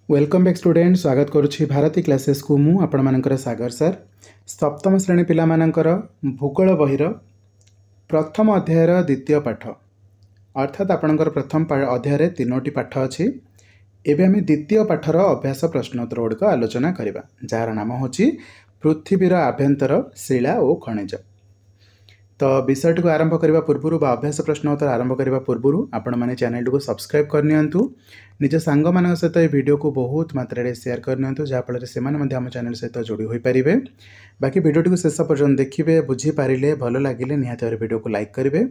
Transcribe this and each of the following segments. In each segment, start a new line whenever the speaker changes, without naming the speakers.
Welcome back student स्वागत करुच्ची Bharti classes को मु आपण मानकर सागर सर सप्तम श्रेणी पिला मानकर भूगोल बहिर प्रथम अध्यायर द्वितीय पाठ अर्थात आपणकर प्रथम अध्याय तीनोटी पाठ अच्छी एवं आम द्वितीय पाठर अभ्यास प्रश्नोत्तर गुड़िक आलोचना करवा जार नाम हूँ पृथ्वीर आभ्यंतर शिला और खनिज। तो विषयटी को आरंभ करने पूर्व अभ्यास प्रश्नोत्तर आरंभ करने पूर्व आपण मैंने चैनल को सब्सक्राइब करनी निज सांग मान सहित ये वीडियो को बहुत मात्रा शेयर करनी जहाँफल से आम चैनल सहित जोड़ी हो पारे। बाकी वीडियो को शेष पर्यटन देखिए बुझीपारे भल लगे निहाती वीडियो को लाइक करेंगे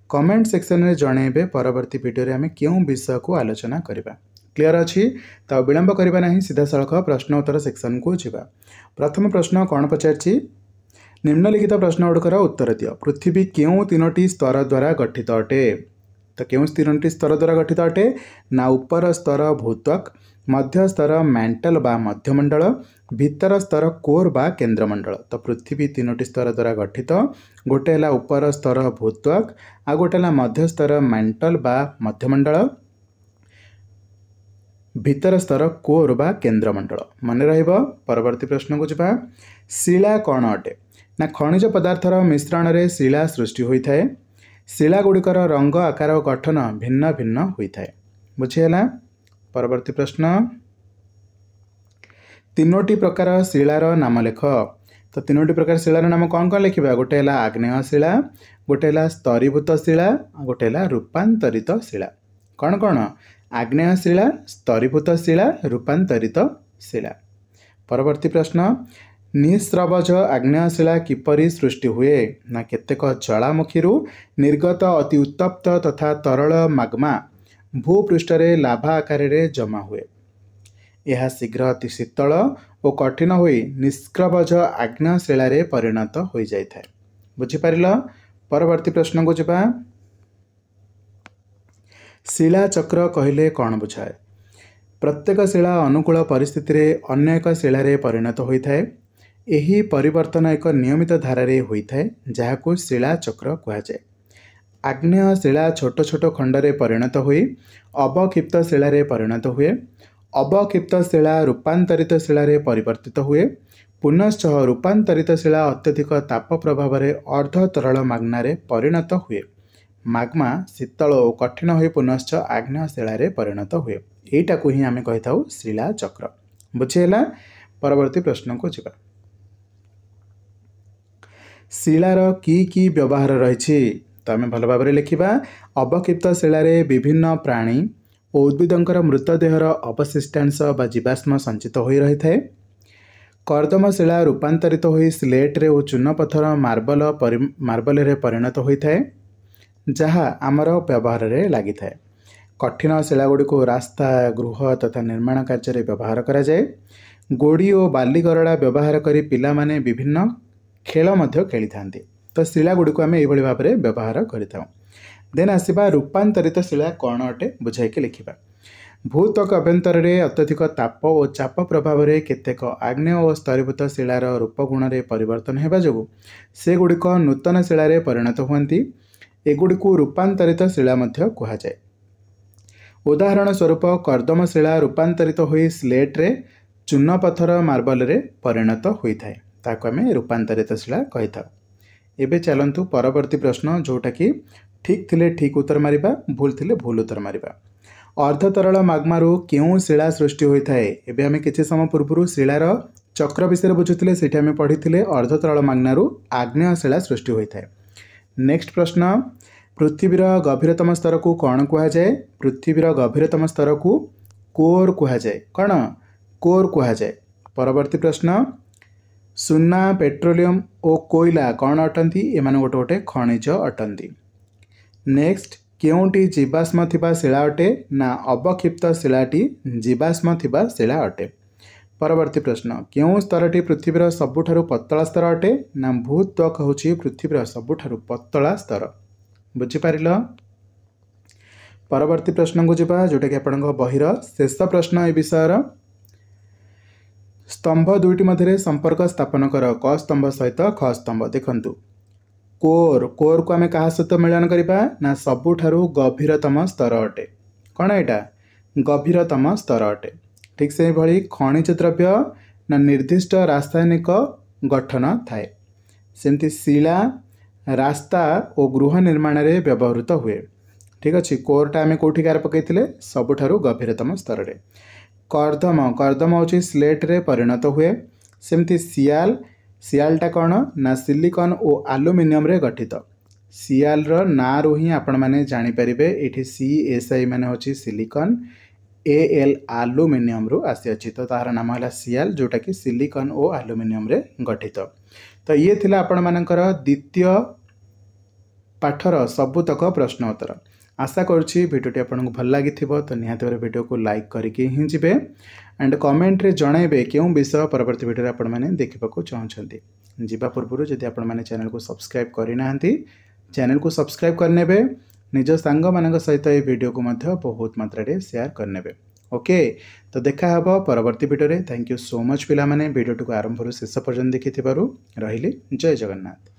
कमेंट सेक्शन में जनइबे परवर्ती वीडियो आम क्यों विषय को आलोचना करवा। क्लियर अच्छी तो विलंब करवा ना सीधा सड़क प्रश्नोत्तर सेक्शन को जावा। प्रथम प्रश्न कौन पचार निम्नलिखित प्रश्न गुड़िकर उत्तर दियो। पृथ्वी क्यों तीनोटी स्तर द्वारा गठित अटे? तो क्यों तीनोटी स्तर द्वारा गठित अटे ना ऊपर स्तर भूत्वक, मध्य स्तर मैंटल बा मध्यमंडल, भीतर स्तर कोर बा केंद्रमंडल। तो पृथ्वी तीनोटी स्तर द्वारा गठित गोटे है ऊपर स्तर भूत्वक आ गोटे है मध्य स्तर मैंटल बा मध्यमंडल, भीतर स्तर कोर बा केंद्रमंडल। मन रहिबो। परवर्ती प्रश्न को जावा। शिला कौन अटे ना खनिज पदार्थर मिश्रण रे शिला सृष्टि होता है। शिला गुड़िकर रंग आकार और गठन भिन्न भिन्न होता है। बुझीगला। परवर्ती प्रश्न तीनोटी प्रकार शिलार नाम लेख। तो तीनोटी प्रकार शिलार नाम कौन कौन लिखा? गोटे है आग्नेय शिला, गोटे है स्तरीभूत शिला, गोटे है रूपांतरित शिला। कौन कौन? आग्नेय शिला, स्तरीभूत शिला, रूपांतरित शिला। परवर्ती प्रश्न निस्रवज आग्नेय शिला किपरि सृष्टि हुए ना केतेक ज्वालामुखी निर्गत अति उत्तप्त तथा तरल माग्मा भूपृष्ठ रे लाभा आकार रे जमा हुए। यह शीघ्र अति शीतल और कठिन होई निष्क्रवज आग्नेय शिला रे परिणत हो जाए। बुझीपार। परवर्ती प्रश्न को जावा। शिला चक्र कहले कौन बुझाए? प्रत्येक शिला अनुकूल परिस्थिति रे अन्य एक शिला रे परिणत होता है। यही परिवर्तन एक नियमित धारे होता है जहाँ शिला चक्र कहुए। आग्नेय शिला छोट छोट खंडरे परिणत हुई अवक्षिप्त शिला रे परिणत हुए। अवक्षिप्त शिला रूपांतरित शिला रे परिवर्तित हुए। पुनश्च रूपांतरित शिला अत्यधिक ताप प्रभाव में अर्ध तरल माग्ना रे परिणत हुए। माग्मा शीतल और कठिन हो पुनश्च आग्नेय शिला रे परिणत हुए। यहीटा को ही आम कही था शिला चक्र। बुझीगला। परवर्ती प्रश्न को जावा। शिलार की व्यवहार रही? तो आम भल भाव लिखा। अवक्षिप्त शिलार विभिन्न प्राणी और उद्भिदर मृतदेहर अवशिष्टांश बा जीवाश्म संचित हो रही है। कर्दम शिला रूपांतरित हो स्लेट्रे और चूनपथर मार्बल रे परिणत होता है जहाँ आमर व्यवहार रे लगी था। कठिन शिला गुड़ी को रास्ता गृह तथा निर्माण कार्य व्यवहार करा जाए। गोड़ी और बाली गरड़ा व्यवहार करी पिला माने विभिन्न खेल खेली था। तो शिला गुड़ी को आम ये भाव में व्यवहार करें। देन आसवा रूपांतरित शिला कौन अटे बुझाई लिखा। भूत्वक अभ्यंतर में अत्यधिक ताप और चाप प्रभाव में केतेक आग्नेय और स्तरीभूत शिलार रूपगुण में परिवर्तन होगा जो से गुड़िक नूतन शिला रे परिणत हुंती। एगुड़ी को रूपांतरित शिला कहुए। उदाहरण स्वरूप कर्दम शिला रूपांतरित हो स्लेट्रे चूनपथर मार्बल रे परिणत होता है। ताको आम रूपांतरित शिला कही था। एबे चलंतु परवर्ती प्रश्न जोटा कि ठीक थिले ठीक उत्तर मारिबा, भूल थिले भूल उत्तर मारिबा। अर्धतरल माग्मारू क्यों शिला सृष्टि होता है? एबे आम किछि समय पूर्व शिलार चक्र विषय बुझुथिले सेठी आम पढ़िथिले अर्धतरल माग्मारू आग्नेय शिला सृष्टि होता है। नेक्स्ट प्रश्न पृथ्वीर गभीरतम स्तर को कौन कहुए? पृथ्वीर गभीरतम स्तर को कोर कहुए। कौन? कोर कहुए। परवर्ती प्रश्न सुना पेट्रोलियम और कोयला कौन अटंती? एमान गोटे गोटे खनिज अटंती। नेक्स्ट क्योंटी जीवाश्म थिबा शिला अटे ना अवक्षिप्त शिलाटी जीवाश्म थिबा शिला अटे। परवर्ती प्रश्न क्यों स्तरटी पृथ्वीर सबुठारु पतला स्तर अटे ना भूत्वक होची पृथ्वीर सबुठारु पतला स्तर। बुझीपारिल। परवर्ती प्रश्न को जावा जोटा कि आपन बहिर शेष प्रश्न ए विषय। स्तंभ दुईटी मध्य संपर्क स्थापन कर। क स्तंभ सहित ख स्तंभ। देखंतु कोर कोर को आम क्या सहित मिलन करवा ना सबुठारु गभीरतम स्तर अटे। कौन एटा? गभीरतम स्तर अटे। ठीक से भली खनिज द्रव्य ना निर्दिष्ट रासायनिक गठन थाए। सेमती शिला रास्ता और गृह निर्माण रे व्यवहृत हुए। ठीक अच्छे कोरटा आम कौटिकार पकईले सबुठारु गभीरतम स्तर रे। कर्दम कर्दम हूँ स्लेट रे परिणत हुए। सेमती सियाल सियालटा कौन ना सिलिकन और आलुमिनियम रे गठित। सियाल रो ना रु ही आपण माने जानि परिबे एठी CSI माने होची सिलिकन AL आलुमिनियम रु आसी अछि। तो तार नाम है सियाल जोटा कि सिलिकन और आलुमिनियम रे गठित। तो ये थिला आपण मानकर द्वितीय पाठर सबुतक प्रश्न उत्तर। आशा करुँची भिडियोटी आपको भल लगी तो निहाती भाव भिडियो को लाइक करके ही जी एंड कमेंट रे जनइबे क्यों विषय परवर्ती भिडियो आपण मैंने देखा चाहते। जीवा पूर्व जदि आपण मैंने चैनल को सब्सक्राइब करना चैनल को सब्सक्राइब करने निज सांग मान सहित ये वीडियो को बहुत मात्रा शेयर करने। ओके तो देखा हब परवर्ती video. Thank you so much पिला माने वीडियो को आरंभ शेष पर्यंत देखि रही। जय जगन्नाथ।